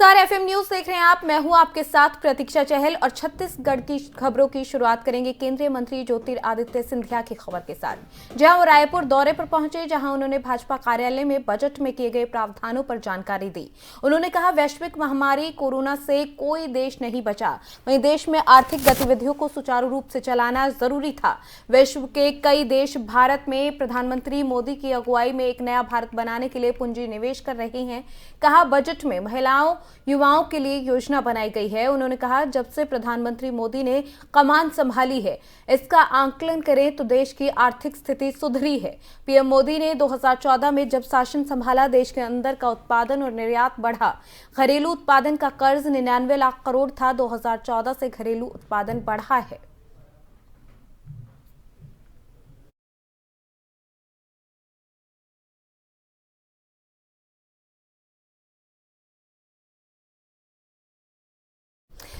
नमस्कार, FM news देख रहे हैं आप। मैं हूं आपके साथ प्रतीक्षा चहल और छत्तीसगढ़ की खबरों की शुरुआत करेंगे केंद्रीय मंत्री ज्योतिरादित्य सिंधिया की खबर के साथ, जहां वो रायपुर दौरे पर पहुंचे, जहां उन्होंने भाजपा कार्यालय में बजट में किए गए प्रावधानों पर जानकारी दी। उन्होंने कहा, वैश्विक महामारी कोरोना से कोई देश नहीं बचा, वहीं देश में आर्थिक गतिविधियों को सुचारू रूप से चलाना जरूरी था। विश्व के कई देश भारत में प्रधानमंत्री मोदी की अगुवाई में एक नया भारत बनाने के लिए पूंजी निवेश कर रहे हैं। कहा, बजट में महिलाओं युवाओं के लिए योजना बनाई गई है। उन्होंने कहा, जब से प्रधानमंत्री मोदी ने कमान संभाली है, इसका आंकलन करें तो देश की आर्थिक स्थिति सुधरी है। पीएम मोदी ने 2014 में जब शासन संभाला, देश के अंदर का उत्पादन और निर्यात बढ़ा। घरेलू उत्पादन का कर्ज 99 लाख करोड़ था। 2014 से घरेलू उत्पादन बढ़ा है।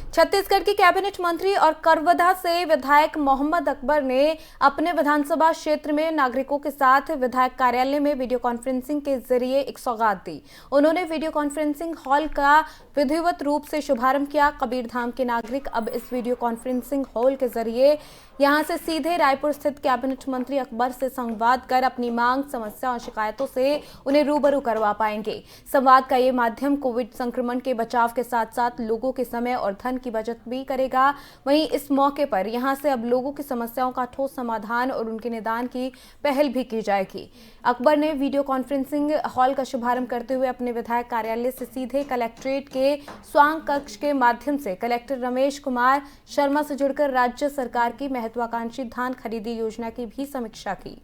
छत्तीसगढ़ की कैबिनेट मंत्री और करवधा से विधायक मोहम्मद अकबर ने अपने विधानसभा क्षेत्र में नागरिकों के साथ विधायक कार्यालय में वीडियो कॉन्फ्रेंसिंग के जरिए एक सौगात दी। उन्होंने वीडियो कॉन्फ्रेंसिंग हॉल का विधिवत रूप से शुभारंभ किया। कबीरधाम के नागरिक अब इस वीडियो कॉन्फ्रेंसिंग हॉल के जरिए यहां से सीधे रायपुर स्थित कैबिनेट मंत्री अकबर से संवाद कर अपनी मांग, समस्या और शिकायतों से उन्हें रूबरू करवा पाएंगे। संवाद का ये माध्यम कोविड संक्रमण के बचाव के साथ साथ लोगों के समय और धन की बचत भी करेगा। वहीं इस मौके पर यहां से अब लोगों की समस्याओं का ठोस समाधान और उनके निदान की पहल भी की जाएगी। अकबर ने वीडियो कॉन्फ्रेंसिंग हॉल का शुभारंभ करते हुए अपने विधायक कार्यालय से सीधे कलेक्ट्रेट के स्वांग कक्ष के माध्यम से कलेक्टर रमेश कुमार शर्मा से जुड़कर राज्य सरकार की महत्वाकांक्षी धान खरीदी योजना की भी समीक्षा की।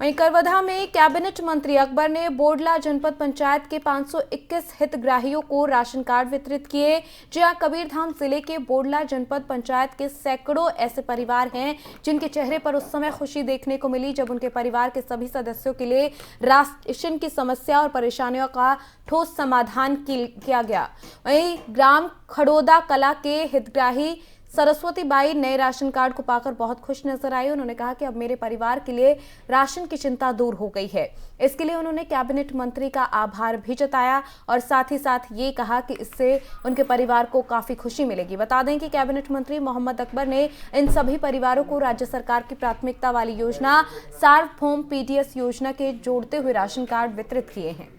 वहीं करवधा में कैबिनेट मंत्री अकबर ने बोडला जनपद पंचायत के 521 हितग्राहियों को राशन कार्ड वितरित किए। जहां कबीरधाम जिले के बोडला जनपद पंचायत के सैकड़ों ऐसे परिवार हैं जिनके चेहरे पर उस समय खुशी देखने को मिली जब उनके परिवार के सभी सदस्यों के लिए राशन की समस्या और परेशानियों का ठोस समाधान किया गया। वहीं ग्राम खड़ोदा कला के हितग्राही सरस्वती बाई नए राशन कार्ड को पाकर बहुत खुश नजर आई। उन्होंने कहा कि अब मेरे परिवार के लिए राशन की चिंता दूर हो गई है। इसके लिए उन्होंने कैबिनेट मंत्री का आभार भी जताया और साथ ही साथ ये कहा कि इससे उनके परिवार को काफी खुशी मिलेगी। बता दें कि कैबिनेट मंत्री मोहम्मद अकबर ने इन सभी परिवारों को राज्य सरकार की प्राथमिकता वाली योजना सार्वभौम पीडीएस योजना के जोड़ते हुए राशन कार्ड वितरित किए हैं।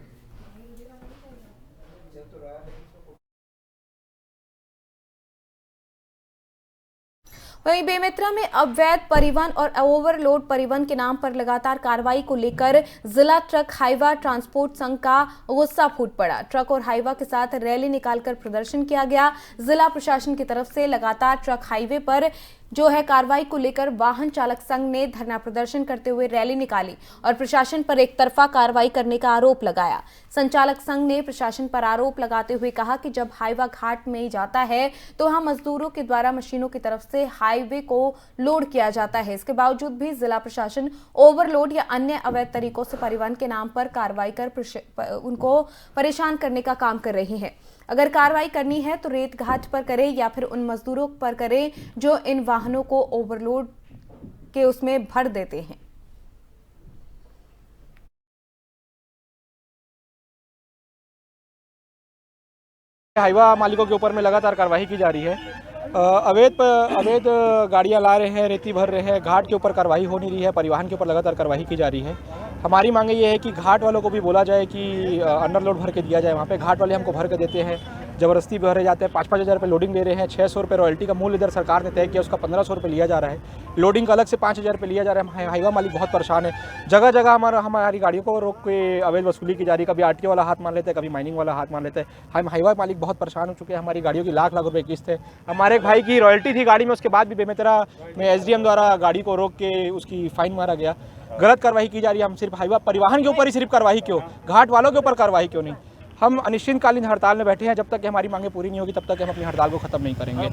वहीं बेमेतरा में अवैध परिवहन और ओवरलोड परिवहन के नाम पर लगातार कार्रवाई को लेकर जिला ट्रक हाईवा ट्रांसपोर्ट संघ का गुस्सा फूट पड़ा। ट्रक और हाईवा के साथ रैली निकालकर प्रदर्शन किया गया। जिला प्रशासन की तरफ से लगातार ट्रक हाईवे पर जो है कार्रवाई को लेकर वाहन चालक संघ ने धरना प्रदर्शन करते हुए रैली निकाली और प्रशासन पर एक तरफा कार्रवाई करने का आरोप लगाया। संचालक संघ ने प्रशासन पर आरोप लगाते हुए कहा कि जब हाईवा घाट में जाता है तो वहां मजदूरों के द्वारा मशीनों की तरफ से हाईवे को लोड किया जाता है। इसके बावजूद भी जिला प्रशासन ओवरलोड या अन्य अवैध तरीकों से परिवहन के नाम पर कार्रवाई कर उनको परेशान करने का काम कर रही है। अगर कार्रवाई करनी है तो रेत घाट पर करें या फिर उन मजदूरों पर करें जो इन वाहनों को ओवरलोड के उसमें भर देते हैं। हाईवा मालिकों के ऊपर में लगातार कार्रवाई की जा रही है। अवैध गाड़ियां ला रहे हैं, रेती भर रहे हैं, घाट के ऊपर कार्रवाई हो नहीं रही है, परिवहन के ऊपर लगातार कार्रवाई की जा रही है। हमारी मांग ये है कि घाट वालों को भी बोला जाए कि अंडरलोड भर के दिया जाए। वहाँ पे घाट वाले हमको भर के देते हैं, ज़बरदस्ती भरे जाते हैं। 5-5 हज़ार रुपये लोडिंग ले रहे हैं। 600 रुपये रॉयल्टी का मूल्य इधर सरकार ने तय किया, उसका 1500 रुपये लिया जा रहा है। लोडिंग का अलग से 5000 रुपये लिया जा रहा है। हाईवा मालिक बहुत परेशान है। जगह जगह हमारी गाड़ियों को रोक के अवैध वसूली की जा रही है। कभी आरटीओ वाला हाथ मान लेते हैं, कभी माइनिंग वाला हाथ मान लेते हैं। हम हाईवा मालिक बहुत परेशान हो चुके हैं। हमारी गाड़ियों की लाख रुपये किस्त है। हमारे एक भाई की रॉयल्टी थी गाड़ी में, उसके बाद भी बेमेतरा में एसडीएम द्वारा गाड़ी को रोक के उसकी फाइन मारा गया। गलत कार्रवाई की जा रही है। हम सिर्फ हाईवा परिवहन के ऊपर ही सिर्फ कार्रवाई क्यों, घाट वालों के ऊपर कार्रवाई क्यों नहीं? हम अनिश्चितकालीन हड़ताल में बैठे हैं। जब तक कि हमारी मांगे पूरी नहीं होगी तब तक हम अपनी हड़ताल को खत्म नहीं करेंगे।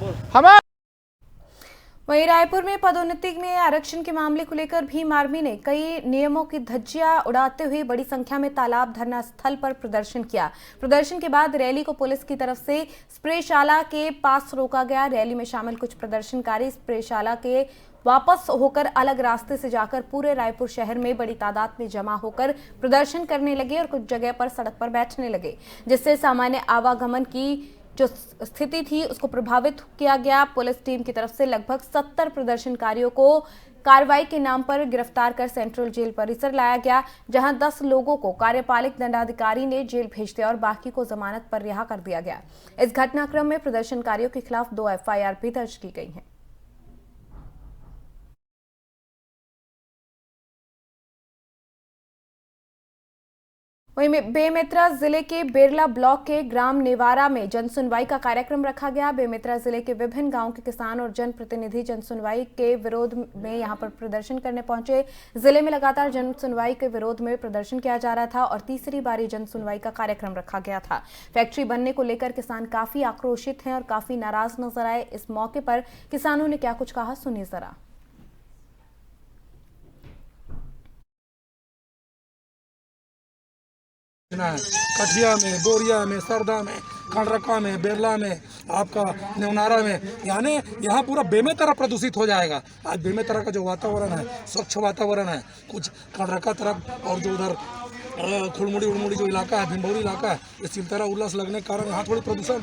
वहीं रायपुर में पदोन्नति में आरक्षण के मामले को लेकर भीम आर्मी ने कई नियमों की धज्जियां उड़ाते हुए बड़ी संख्या में तालाब धरना स्थल पर प्रदर्शन किया। प्रदर्शन के बाद रैली को पुलिस की तरफ से स्प्रेशाला के पास रोका गया। रैली में शामिल कुछ प्रदर्शनकारी स्प्रेशाला के वापस होकर अलग रास्ते से जाकर पूरे रायपुर शहर में बड़ी तादाद में जमा होकर प्रदर्शन करने लगे और कुछ जगह पर सड़क पर बैठने लगे, जिससे सामान्य आवागमन की जो स्थिति थी उसको प्रभावित किया गया। पुलिस टीम की तरफ से लगभग 70 प्रदर्शनकारियों को कार्रवाई के नाम पर गिरफ्तार कर सेंट्रल जेल परिसर लाया गया, जहां 10 लोगों को कार्यपालिक दंडाधिकारी ने जेल भेज दिया और बाकी को जमानत पर रिहा कर दिया गया। इस घटनाक्रम में प्रदर्शनकारियों के खिलाफ 2 FIR भी दर्ज की गई हैं। वहीं बेमेतरा जिले के बेरला ब्लॉक के ग्राम नेवारा में जनसुनवाई का कार्यक्रम रखा गया। बेमेतरा जिले के विभिन्न गांव के किसान और जनप्रतिनिधि जनसुनवाई के विरोध में यहां पर प्रदर्शन करने पहुंचे। जिले में लगातार जनसुनवाई के विरोध में प्रदर्शन किया जा रहा था और तीसरी बारी जनसुनवाई का कार्यक्रम रखा गया था। फैक्ट्री बनने को लेकर किसान काफी आक्रोशित हैं और काफी नाराज नजर आए। इस मौके पर किसानों ने क्या कुछ कहा, सुनिए जरा। कठिया में, बोरिया में, सरदा में, खंडरका में, बेरला में, आपका नेवनारा में, यानी यहाँ पूरा बेमेतरा प्रदूषित हो जाएगा। आज बेमेतरा का जो वातावरण है स्वच्छ वातावरण है। कुछ खंडरका तरफ और जो उधर खुड़मुड़ी उड़मुड़ी जो इलाका है, भिंभौरी इलाका है, ये सिलतरा उल्लास लगने के कारण यहाँ थोड़ी प्रदूषण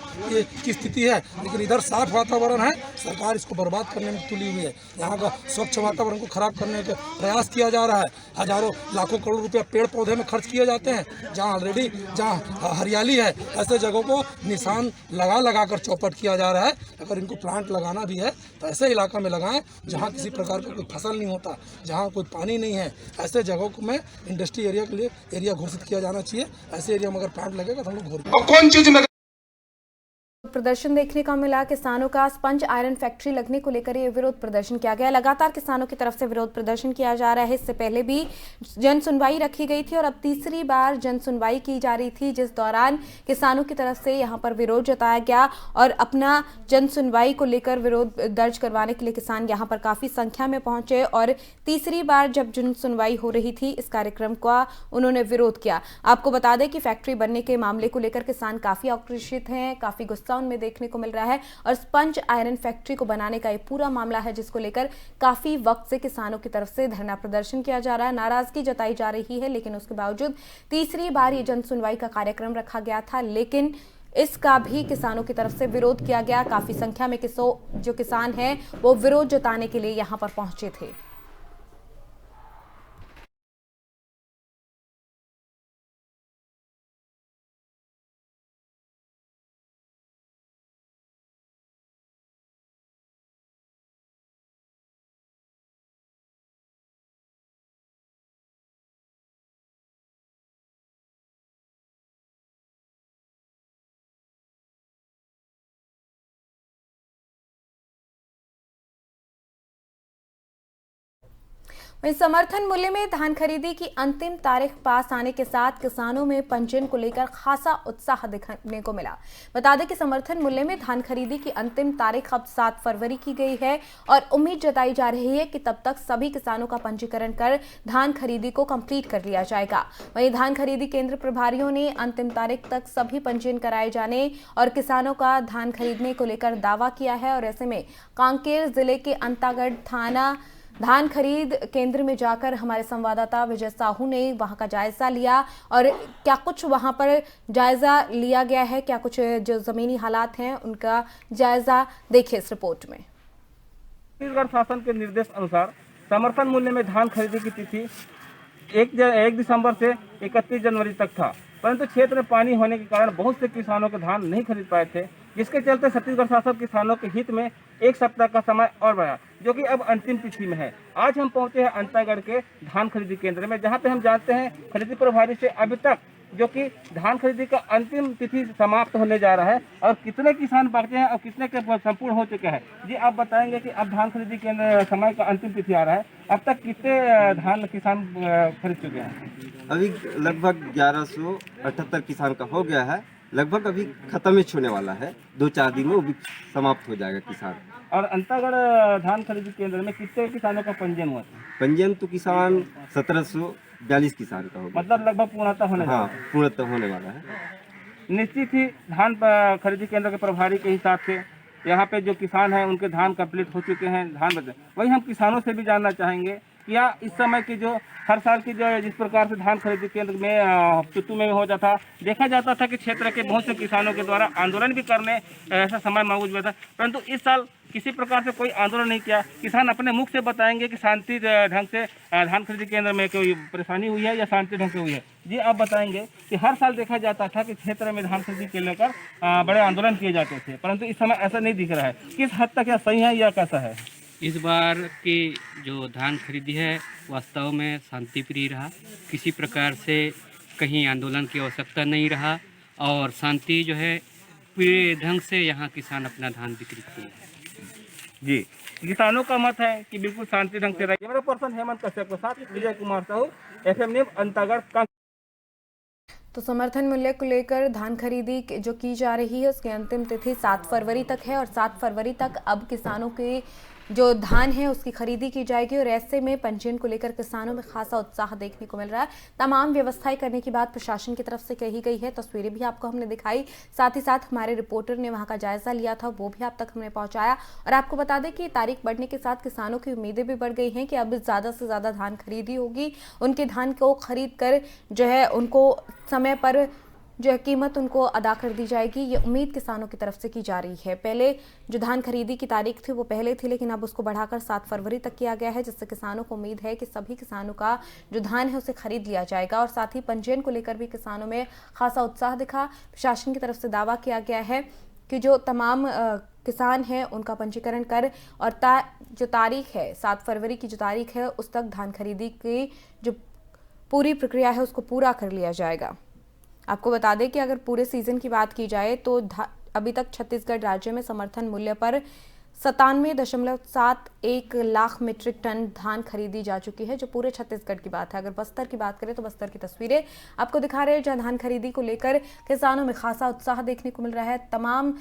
की स्थिति है, लेकिन इधर साफ वातावरण है। सरकार इसको बर्बाद करने में तुली हुई है। यहाँ का स्वच्छ वातावरण को खराब करने का प्रयास किया जा रहा है। हजारों लाखों करोड़ रुपया पेड़ पौधे में खर्च किए जाते हैं। जहाँ ऑलरेडी जहाँ हरियाली है, ऐसे जगहों को निशान लगा कर चौपट किया जा रहा है। अगर इनको प्लांट लगाना भी है तो ऐसे इलाका में लगाएं जहाँ किसी प्रकार का कोई फसल नहीं होता, जहाँ कोई पानी नहीं है। ऐसे जगहों को में इंडस्ट्री एरिया के लिए एरिया घोषित किया जाना चाहिए। ऐसे एरिया में अगर प्लांट लगेगा तो हम लोग कौन चीज में प्रदर्शन देखने को मिला। किसानों का स्पंज आयरन फैक्ट्री लगने को लेकर ये विरोध प्रदर्शन किया गया। लगातार किसानों की तरफ से विरोध प्रदर्शन किया जा रहा है। इससे पहले भी जन सुनवाई रखी गई थी और अब तीसरी बार जन सुनवाई की जा रही थी, जिस दौरान किसानों की तरफ से यहां पर विरोध जताया गया और अपना जन सुनवाई को लेकर विरोध दर्ज करवाने के लिए किसान यहां पर काफी संख्या में पहुंचे और तीसरी बार जब जन सुनवाई हो रही थी इस कार्यक्रम का उन्होंने विरोध किया। आपको बता दें कि फैक्ट्री बनने के मामले को लेकर किसान काफी आक्रोशित हैं, काफी गुस्सा में देखने को मिल रहा है और स्पंज आयरन फैक्ट्री को बनाने का ये पूरा मामला है, जिसको लेकर काफी वक्त से किसानों की तरफ से धरना प्रदर्शन किया जा रहा है, नाराजगी जताई जा रही है। लेकिन उसके बावजूद तीसरी बार ये जन सुनवाई का कार्यक्रम रखा गया था, लेकिन इसका भी किसानों की तरफ से विरोध किया गया। काफी संख्या में जो किसान हैं वो विरोध जताने के लिए यहां पर पहुंचे थे। वहीं समर्थन मूल्य में धान खरीदी की अंतिम तारीख पास आने के साथ किसानों में पंजीयन को लेकर खासा उत्साह देखने को मिला। बता दें कि समर्थन मूल्य में धान खरीदी की अंतिम तारीख अब 7 फरवरी की गई है और उम्मीद जताई जा रही है कि तब तक सभी किसानों का पंजीकरण कर धान खरीदी को कंप्लीट कर लिया जाएगा। वहीं धान खरीदी केंद्र प्रभारियों ने अंतिम तारीख तक सभी पंजीयन कराए जाने और किसानों का धान खरीदने को लेकर दावा किया है और ऐसे में कांकेर जिले के अंतागढ़ थाना धान खरीद केंद्र में जाकर हमारे संवाददाता विजय साहू ने वहां का जायजा लिया और क्या कुछ वहां पर जायजा लिया गया है, क्या कुछ जो जमीनी हालात हैं उनका जायजा देखिए इस रिपोर्ट में। छत्तीसगढ़ शासन के निर्देश अनुसार समर्थन मूल्य में धान खरीदी की तिथि 1 दिसंबर से 31 जनवरी तक था, परंतु क्षेत्र में पानी होने के कारण बहुत से किसानों के धान नहीं खरीद पाए थे, जिसके चलते छत्तीसगढ़ शासन किसानों के हित में 1 सप्ताह का समय और बढ़ा, जो कि अब अंतिम तिथि में है। आज हम पहुंचे हैं अंतागढ़ के धान खरीदी केंद्र में, जहां पे हम जानते हैं खरीदी प्रभारी से अभी तक जो कि धान खरीदी का अंतिम तिथि समाप्त होने जा रहा है और कितने किसान बचे हैं और कितने के संपूर्ण हो चुके हैं। जी आप बताएंगे कि अब धान खरीदी केंद्र समय का अंतिम तिथि आ रहा है, अब तक कितने धान किसान खरीद चुके हैं? अभी लगभग 1178 किसान का हो गया है लगभग अभी खत्म ही होने वाला है, 2-4 दिन में वो भी समाप्त हो जाएगा किसान। और अंतागढ़ धान खरीदी केंद्र में कितने किसानों का पंजीयन हुआ था? पंजीयन तो किसान 1742 किसान का होगा। मतलब लगभग पूर्णतः होने हाँ, वाला पूर्णतः होने वाला है। है। निश्चित ही धान खरीदी केंद्र के प्रभारी के हिसाब से यहाँ पे जो किसान हैं उनके धान कंप्लीट हो चुके हैं, धान बचे। वही हम किसानों से भी जानना चाहेंगे कि या इस समय की जो हर साल की जो जिस प्रकार से धान खरीदी केंद्र में चुत्तू में हो जाता, देखा जाता था कि क्षेत्र के बहुत से किसानों के द्वारा आंदोलन भी करने ऐसा समय मौजूद हुआ था, परंतु इस साल किसी प्रकार से कोई आंदोलन नहीं किया। किसान अपने मुख से बताएंगे कि शांति ढंग से धान खरीदी केंद्र में कोई परेशानी हुई है या शांति ढंग से हुई है। जी आप बताएंगे कि हर साल देखा जाता था कि क्षेत्र में धान खरीदी को लेकर बड़े आंदोलन किए जाते थे, परंतु इस समय ऐसा नहीं दिख रहा है। किस हद तक यह सही है या कैसा है? इस बार की जो धान खरीदी है वास्तव में शांतिप्रिय रहा, किसी प्रकार से कहीं आंदोलन की आवश्यकता नहीं रहा और शांति जो है पूरे ढंग से यहाँ किसान अपना धान बिक्री किए। जी, किसानों का मत है कि बिल्कुल शांति ढंग से रहे। पर्सन हेमंत कश्यप के साथ विजय कुमार साहू, FM न्यूज़, अंतागढ़। तो समर्थन मूल्य को लेकर धान खरीदी जो की जा रही है उसकी अंतिम तिथि 7 फरवरी तक है और 7 फरवरी तक अब किसानों के जो धान है उसकी खरीदी की जाएगी और ऐसे में पंजीयन को लेकर किसानों में खासा उत्साह देखने को मिल रहा है। तमाम व्यवस्थाएं करने की बात प्रशासन की तरफ से कही गई है। तस्वीरें भी आपको हमने दिखाई, साथ ही साथ हमारे रिपोर्टर ने वहां का जायजा लिया था, वो भी आप तक हमने पहुंचाया। और आपको बता दें कि तारीख बढ़ने के साथ किसानों की उम्मीदें भी बढ़ गई हैं कि अब ज्यादा से ज्यादा धान खरीदी होगी। उनके धान को खरीद कर जो है उनको समय पर जो है कीमत उनको अदा कर दी जाएगी, ये उम्मीद किसानों की तरफ से की जा रही है। पहले जो धान खरीदी की तारीख थी वो पहले थी, लेकिन अब उसको बढ़ाकर 7 फरवरी तक किया गया है, जिससे किसानों को उम्मीद है कि सभी किसानों का जो धान है उसे खरीद लिया जाएगा। और साथ ही पंजीयन को लेकर भी किसानों में खासा उत्साह दिखा। प्रशासन की तरफ से दावा किया गया है कि जो तमाम किसान हैं उनका पंजीकरण कर और जो तारीख है 7 फरवरी की जो तारीख है उस तक धान खरीदी की जो पूरी प्रक्रिया है उसको पूरा कर लिया जाएगा। आपको बता दें कि अगर पूरे सीजन की बात की जाए तो अभी तक छत्तीसगढ़ राज्य में समर्थन मूल्य पर 97.71 लाख मीट्रिक टन धान खरीदी जा चुकी है, जो पूरे छत्तीसगढ़ की बात है। अगर बस्तर की बात करें तो बस्तर की तस्वीरें आपको दिखा रहे हैं, जहां धान खरीदी को लेकर किसानों में खासा उत्साह देखने को मिल रहा है। तमाम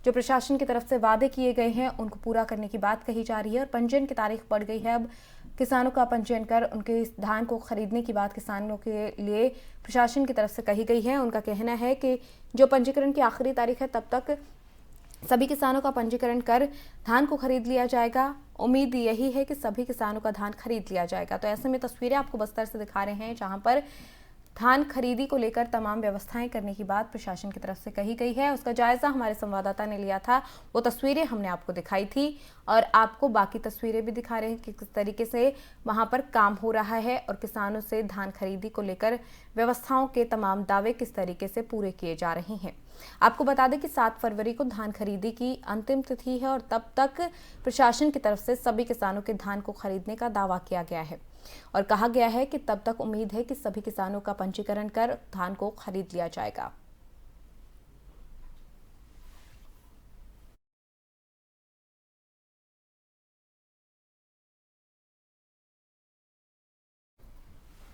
जो प्रशासन की तरफ से वादे किए गए हैं उनको पूरा करने की बात कही जा रही है और पंजीयन की तारीख बढ़ गई है। अब किसानों का पंजीयन कर उनके इस धान को खरीदने की बात किसानों के लिए प्रशासन की तरफ से कही गई है। उनका कहना है कि जो पंजीकरण की आखिरी तारीख है तब तक सभी किसानों का पंजीकरण कर धान को खरीद लिया जाएगा। उम्मीद यही है कि सभी किसानों का धान खरीद लिया जाएगा। तो ऐसे में तस्वीरें आपको बस्तर से दिखा रहे हैं, जहां पर धान खरीदी को लेकर तमाम व्यवस्थाएं करने की बात प्रशासन की तरफ से कही गई है। उसका जायजा हमारे संवाददाता ने लिया था, वो तस्वीरें हमने आपको दिखाई थी और आपको बाकी तस्वीरें भी दिखा रहे हैं कि किस तरीके से वहां पर काम हो रहा है और किसानों से धान खरीदी को लेकर व्यवस्थाओं के तमाम दावे किस तरीके से पूरे किए जा रहे हैं। आपको बता दें कि 7 फरवरी को धान खरीदी की अंतिम तिथि है और तब तक प्रशासन की तरफ से सभी किसानों के धान को खरीदने का दावा किया गया है और कहा गया है कि तब तक उम्मीद है कि सभी किसानों का पंजीकरण कर धान को खरीद लिया जाएगा।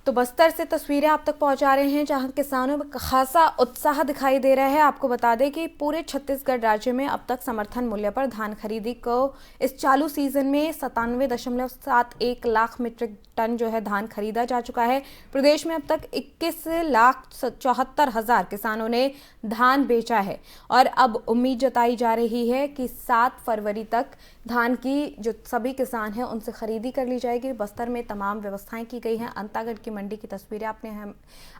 तो बस्तर से तस्वीरें आप तक पहुंचा रहे हैं, जहां किसानों में खासा उत्साह दिखाई दे रहा है। आपको बता दें कि पूरे छत्तीसगढ़ राज्य में अब तक समर्थन मूल्य पर धान खरीदी को इस चालू सीजन में 97.71 लाख मीट्रिक टन जो है धान खरीदा जा चुका है। प्रदेश में अब तक 21,74,000 किसानों ने धान बेचा है और अब उम्मीद जताई जा रही है कि 7 फरवरी तक धान की जो सभी किसान हैं उनसे खरीदी कर ली जाएगी। बस्तर में तमाम व्यवस्थाएं की गई हैं। अंतागढ़ की मंडी की तस्वीरें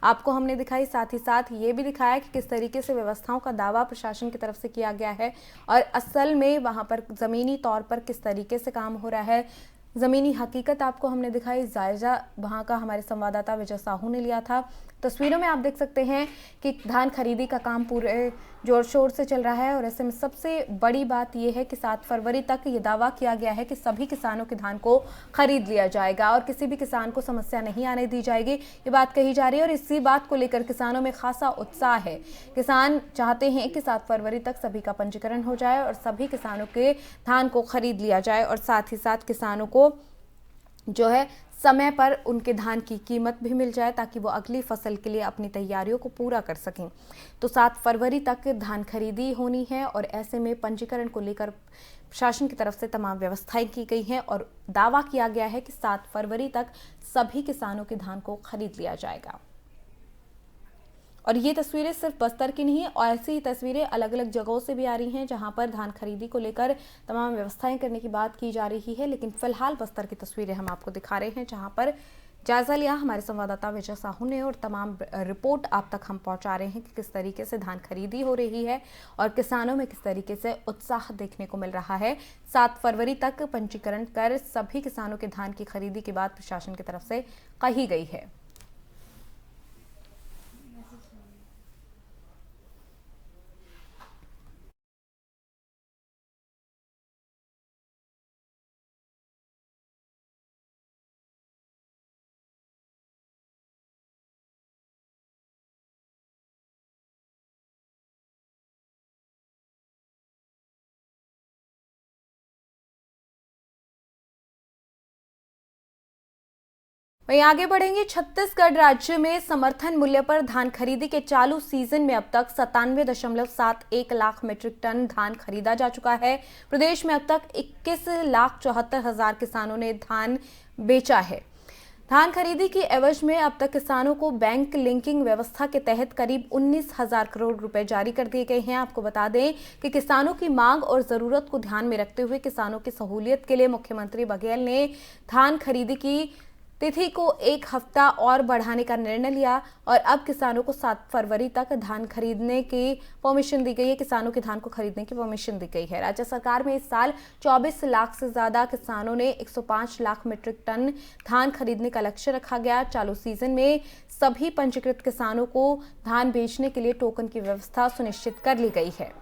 आपको हमने दिखाई, साथ ही साथ ये भी दिखाया कि किस तरीके से व्यवस्थाओं का दावा प्रशासन की तरफ से किया गया है और असल में वहां पर जमीनी तौर पर किस तरीके से काम हो रहा है। जमीनी हकीकत आपको हमने दिखाई, जायजा वहां का हमारे संवाददाता विजय साहू ने लिया था। तस्वीरों में आप देख सकते हैं कि धान खरीदी का काम पूरे जोर शोर से चल रहा है और ऐसे में सबसे बड़ी बात यह है कि 7 फरवरी तक ये दावा किया गया है कि सभी किसानों के धान को खरीद लिया जाएगा और किसी भी किसान को समस्या नहीं आने दी जाएगी, ये बात कही जा रही है। और इसी बात को लेकर किसानों में खासा उत्साह है। किसान चाहते हैं कि 7 फरवरी तक सभी का पंजीकरण हो जाए और सभी किसानों के धान को खरीद लिया जाए और साथ ही साथ किसानों को जो है समय पर उनके धान की कीमत भी मिल जाए ताकि वो अगली फसल के लिए अपनी तैयारियों को पूरा कर सकें। तो 7 फरवरी तक धान खरीदी होनी है और ऐसे में पंजीकरण को लेकर प्रशासन की तरफ से तमाम व्यवस्थाएं की गई हैं और दावा किया गया है कि 7 फरवरी तक सभी किसानों के धान को खरीद लिया जाएगा। और ये तस्वीरें सिर्फ बस्तर की नहीं, और ऐसी ही तस्वीरें अलग अलग जगहों से भी आ रही हैं जहां पर धान खरीदी को लेकर तमाम व्यवस्थाएं करने की बात की जा रही है। लेकिन फिलहाल बस्तर की तस्वीरें हम आपको दिखा रहे हैं जहां पर जायजा लिया हमारे संवाददाता विजय साहू ने और तमाम रिपोर्ट आप तक हम पहुंचा रहे हैं कि किस तरीके से धान खरीदी हो रही है और किसानों में किस तरीके से उत्साह देखने को मिल रहा है। 7 फरवरी तक पंजीकरण कर सभी किसानों के धान की खरीदी की बात प्रशासन की तरफ से कही गई है। वहीं आगे बढ़ेंगे, छत्तीसगढ़ राज्य में समर्थन मूल्य पर धान खरीदी के चालू सीजन में अब तक 97.71 लाख मीट्रिक टन धान खरीदा जा चुका है। प्रदेश में अब तक 21,74,000 किसानों ने धान बेचा है। धान खरीदी की एवज में अब तक किसानों को बैंक लिंकिंग व्यवस्था के तहत करीब 19,000 करोड़ रुपए जारी कर दिए गए हैं। आपको बता दें कि किसानों की मांग और जरूरत को ध्यान में रखते हुए किसानों की सहूलियत के लिए मुख्यमंत्री बघेल ने धान खरीदी की तिथि को 1 हफ्ता और बढ़ाने का निर्णय लिया और अब किसानों को 7 फरवरी तक धान खरीदने की परमिशन दी गई है। किसानों के धान को खरीदने की परमिशन दी गई है। राज्य सरकार में इस साल 24 लाख से ज्यादा किसानों ने 105 लाख मीट्रिक टन धान खरीदने का लक्ष्य रखा गया। चालू सीजन में सभी पंजीकृत किसानों को धान बेचने के लिए टोकन की व्यवस्था सुनिश्चित कर ली गई है।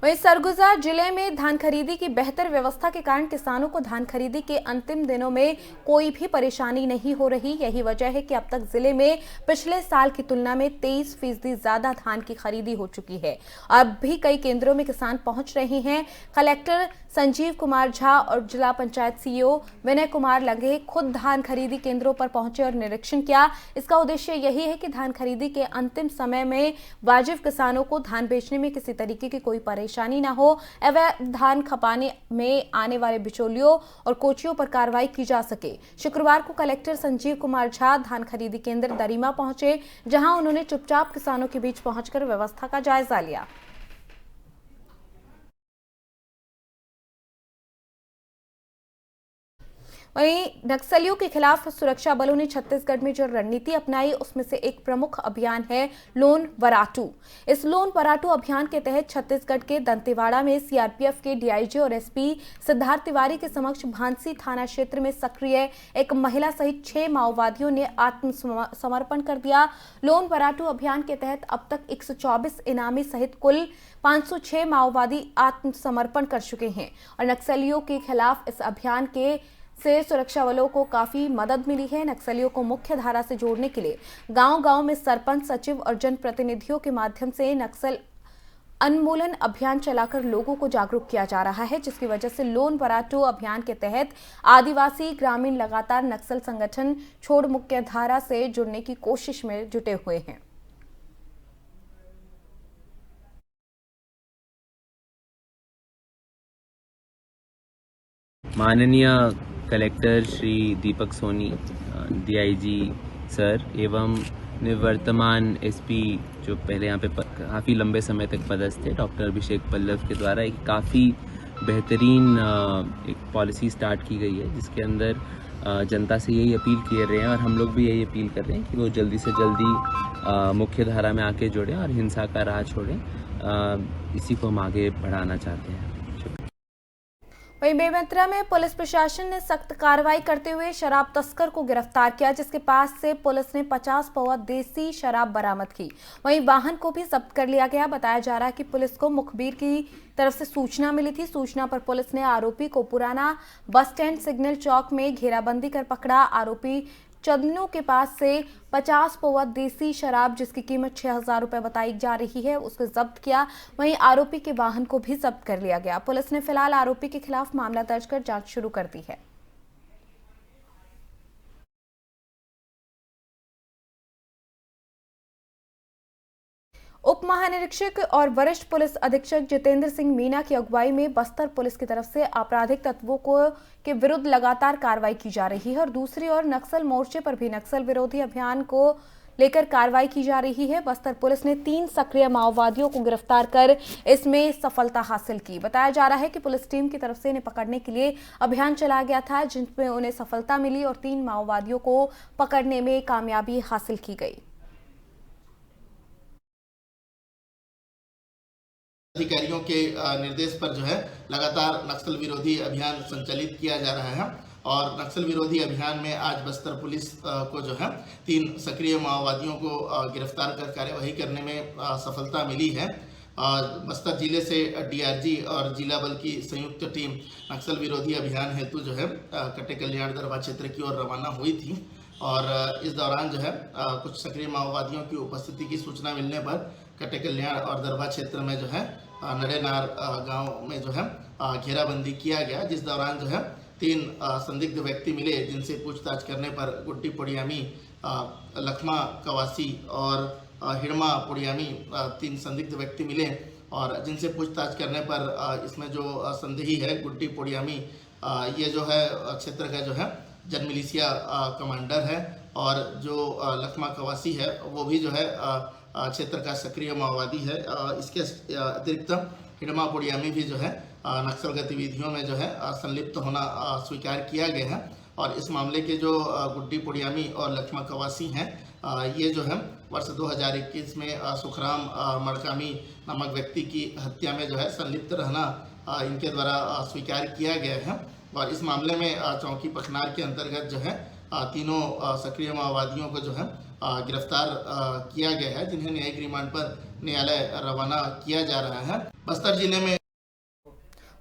वहीं सरगुजा जिले में धान खरीदी की बेहतर व्यवस्था के कारण किसानों को धान खरीदी के अंतिम दिनों में कोई भी परेशानी नहीं हो रही। यही वजह है कि अब तक जिले में पिछले साल की तुलना में 23% ज्यादा धान की खरीदी हो चुकी है। अब भी कई केंद्रों में किसान पहुंच रहे हैं। कलेक्टर संजीव कुमार झा और जिला पंचायत सीईओ विनय कुमार लंगे खुद धान खरीदी केंद्रों पर पहुंचे और निरीक्षण किया। इसका उद्देश्य यही है कि धान खरीदी के अंतिम समय में वाजिब किसानों को धान बेचने में किसी तरीके की कोई परेशानी ना हो, अवैध धान खपाने में आने वाले बिचौलियों और कोचियों पर कार्रवाई की जा सके। शुक्रवार को कलेक्टर संजीव कुमार झा धान खरीदी केंद्र दरिमा पहुंचे, जहां उन्होंने चुपचाप किसानों के बीच पहुंचकर व्यवस्था का जायजा लिया। वहीं नक्सलियों के खिलाफ सुरक्षा बलों ने छत्तीसगढ़ में जो रणनीति अपनाई उसमें से एक प्रमुख अभियान है लोन वराटू। इस लोन वराटू अभियान के तहत छत्तीसगढ़ के दंतेवाड़ा में सीआरपीएफ के डीआईजी और एसपी सिद्धार्थ तिवारी के समक्ष भांसी थाना क्षेत्र में सक्रिय एक महिला सहित 6 माओवादियों ने आत्मसमर्पण कर दिया। लोन वराटू अभियान के तहत अब तक 124 इनामी सहित कुल 506 माओवादी आत्मसमर्पण कर चुके हैं और नक्सलियों के खिलाफ इस अभियान के से सुरक्षा बलों को काफी मदद मिली है। नक्सलियों को मुख्य धारा से जोड़ने के लिए गांव-गांव में सरपंच, सचिव और जनप्रतिनिधियों के माध्यम से नक्सल उन्मूलन अभियान चलाकर लोगों को जागरूक किया जा रहा है, जिसकी वजह से लोन वराटू अभियान के तहत आदिवासी ग्रामीण लगातार नक्सल संगठन छोड़ मुख्य धारा से जुड़ने की कोशिश में जुटे हुए हैं। माननीय collector Shri Deepak Soni, DIG sir एवं निवर्तमान एसपी जो पहले यहाँ पे काफ़ी लंबे समय तक पदस्थ थे, डॉक्टर अभिषेक पल्लव के द्वारा एक काफ़ी बेहतरीन एक पॉलिसी स्टार्ट की गई है, जिसके अंदर जनता से यही अपील किए रहे हैं और हम लोग भी यही अपील कर रहे हैं कि वो जल्दी से जल्दी मुख्य धारा में आके जुड़ें और हिंसा का राह छोड़ें। इसी को हम आगे बढ़ाना चाहते हैं। वहीं बेमेतरा में पुलिस प्रशासन ने सख्त कार्रवाई करते हुए शराब तस्कर को गिरफ्तार किया, जिसके पास से पुलिस ने 50 पौवा देसी शराब बरामद की। वहीं वाहन को भी जब्त कर लिया गया। बताया जा रहा है कि पुलिस को मुखबिर की तरफ से सूचना मिली थी। सूचना पर पुलिस ने आरोपी को पुराना बस स्टैंड सिग्नल चौक में घेराबंदी कर पकड़ा। आरोपी चंदनू के पास से 50 पौवा देसी शराब जिसकी कीमत 6,000 रुपए बताई जा रही है उसको जब्त किया। वहीं आरोपी के वाहन को भी जब्त कर लिया गया। पुलिस ने फिलहाल आरोपी के खिलाफ मामला दर्ज कर जांच शुरू कर दी है। उप महानिरीक्षक और वरिष्ठ पुलिस अधीक्षक जितेंद्र सिंह मीना की अगुवाई में बस्तर पुलिस की तरफ से आपराधिक तत्वों के विरुद्ध लगातार कार्रवाई की जा रही है और दूसरी ओर नक्सल मोर्चे पर भी नक्सल विरोधी अभियान को लेकर कार्रवाई की जा रही है। बस्तर पुलिस ने 3 सक्रिय माओवादियों को गिरफ्तार कर इसमें सफलता हासिल की। बताया जा रहा है कि पुलिस टीम की तरफ से इन्हें पकड़ने के लिए अभियान चलाया गया था जिसमें उन्हें सफलता मिली और 3 माओवादियों को पकड़ने में कामयाबी हासिल की गई। अधिकारियों के निर्देश पर जो है लगातार नक्सल विरोधी अभियान संचालित किया जा रहा है और नक्सल विरोधी अभियान में आज बस्तर पुलिस को जो है 3 सक्रिय माओवादियों को गिरफ्तार कर कार्यवाही करने में सफलता मिली है। बस्तर जिले से डीआरजी और जिला बल की संयुक्त टीम नक्सल विरोधी अभियान हेतु जो है कटे कल्याण दरबार क्षेत्र की ओर रवाना हुई थी और इस दौरान जो है कुछ सक्रिय माओवादियों की उपस्थिति की सूचना मिलने पर कटे कल्याण और दरबार क्षेत्र में जो है नड़ेनार गांव में जो है घेराबंदी किया गया, जिस दौरान जो है 3 संदिग्ध व्यक्ति मिले जिनसे पूछताछ करने पर गुड्डी पोडियामी, लखमा कवासी और हिड़मा पोडियामी 3 संदिग्ध व्यक्ति मिले और जिनसे पूछताछ करने पर इसमें जो संदेही है गुड्डी पोडियामी ये जो है क्षेत्र का जो है जन मिलिशिया कमांडर है और जो लखमा कवासी है वो भी जो है क्षेत्र का सक्रिय माओवादी है। इसके अतिरिक्त हिड़मा पोडियामी भी जो है नक्सल गतिविधियों में जो है संलिप्त होना स्वीकार किया गया है और इस मामले के जो गुड्डी पोडियामी और लक्ष्मा कवासी हैं ये जो है वर्ष 2021 में सुखराम मड़कामी नामक व्यक्ति की हत्या में जो है संलिप्त रहना इनके द्वारा स्वीकार किया गया है और इस मामले में चौकी पखनार के अंतर्गत जो है तीनों सक्रिय माओवादियों को जो है गिरफ्तार किया गया है जिन्हें न्यायिक रिमांड पर न्यायालय रवाना किया जा रहा है। बस्तर जिले में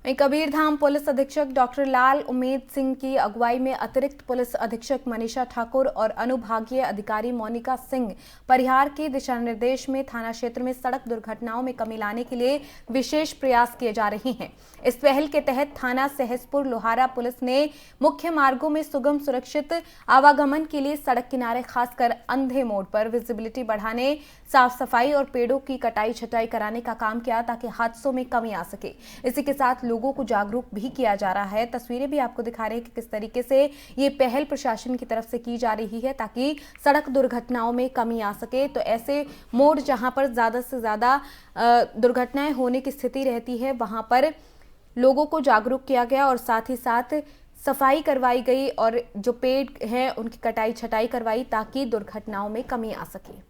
कबीरधाम पुलिस अधीक्षक डॉक्टर लाल उमेद सिंह की अगुवाई में अतिरिक्त पुलिस अधीक्षक मनीषा ठाकुर और अनुभागीय अधिकारी मोनिका सिंह परिहार के दिशा निर्देश में थाना क्षेत्र में सड़क दुर्घटनाओं में कमी लाने के लिए विशेष प्रयास किए जा रहे हैं। इस पहल के तहत थाना सहसपुर लोहारा पुलिस ने मुख्य मार्गों में सुगम सुरक्षित आवागमन के लिए सड़क किनारे खासकर अंधे मोड़ पर विजिबिलिटी बढ़ाने, साफ सफाई और पेड़ों की कटाई छटाई कराने का काम किया ताकि हादसों में कमी आ सके। इसी के साथ लोगों को जागरूक भी किया जा रहा है। तस्वीरें भी आपको दिखा रहे हैं कि किस तरीके से ये पहल प्रशासन की तरफ से की जा रही है ताकि सड़क दुर्घटनाओं में कमी आ सके। तो ऐसे मोड़ जहां पर ज्यादा से ज्यादा दुर्घटनाएं होने की स्थिति रहती है वहां पर लोगों को जागरूक किया गया और साथ ही साथ सफाई करवाई गई और जो पेड़ हैं उनकी कटाई छटाई करवाई ताकि दुर्घटनाओं में कमी आ सके।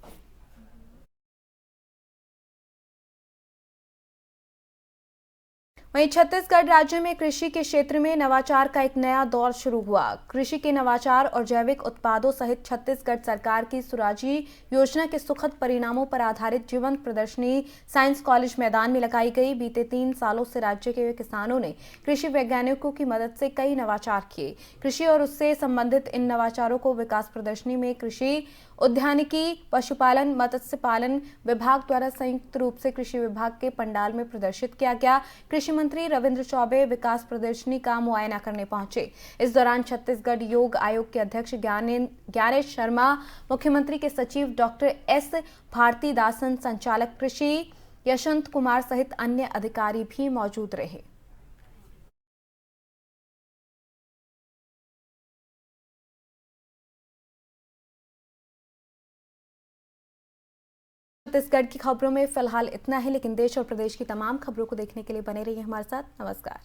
वहीं छत्तीसगढ़ राज्य में कृषि के क्षेत्र में नवाचार का एक नया दौर शुरू हुआ। कृषि के नवाचार और जैविक उत्पादों सहित छत्तीसगढ़ सरकार की सुराजी योजना के सुखद परिणामों पर आधारित जीवंत प्रदर्शनी साइंस कॉलेज मैदान में लगाई गई। बीते 3 सालों से राज्य के किसानों ने कृषि वैज्ञानिकों की मदद से कई नवाचार किए। कृषि और उससे संबंधित इन नवाचारों को विकास प्रदर्शनी में कृषि, उद्यानिकी, पशुपालन, मत्स्य पालन विभाग द्वारा संयुक्त रूप से कृषि विभाग के पंडाल में प्रदर्शित किया गया। कृषि मंत्री रविंद्र चौबे विकास प्रदर्शनी का मुआयना करने पहुंचे। इस दौरान छत्तीसगढ़ योग आयोग के अध्यक्ष ज्ञानेश शर्मा, मुख्यमंत्री के सचिव डॉक्टर एस भारतीदासन, संचालक कृषि यशवंत कुमार सहित अन्य अधिकारी भी मौजूद रहे। छत्तीसगढ़ की खबरों में फिलहाल इतना ही, लेकिन देश और प्रदेश की तमाम खबरों को देखने के लिए बने रहिए हमारे साथ। नमस्कार।